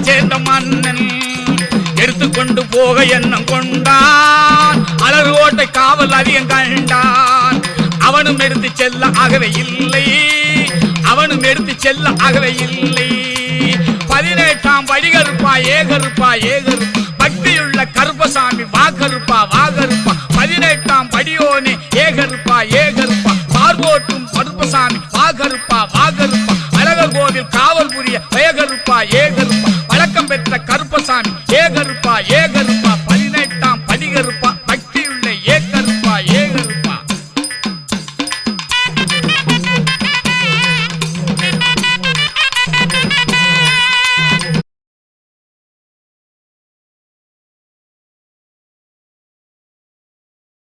சேர்ந்த மன்னன் எடுத்துக்கொண்டு போக எண்ணம் கொண்டான். அலறு ஓட்டை காவல் அதிகம் கண்டான். அவனும் எடுத்து செல்ல ஆகவே இல்லை, அவனும் எடுத்து செல்ல ஆகவே இல்லை. 18ஆம் படி கருப்பா ஏகருப்பா ஏகருப்பா பக்தியுள்ள கருப்பசாமி வாகருப்பா வாகருப்பா 18ஆம் படியோனே ஏகருப்பா ஏகருப்பா பார்வோட்டும் கருப்பசாமி வாகருப்பா வாகருப்பா அழகர் கோவில் காவல் புரிய ஏகருப்பா ஏகருப்பா வழக்கம் பெற்ற கருப்பசாமி ஏகருப்பா ஏகருப்பா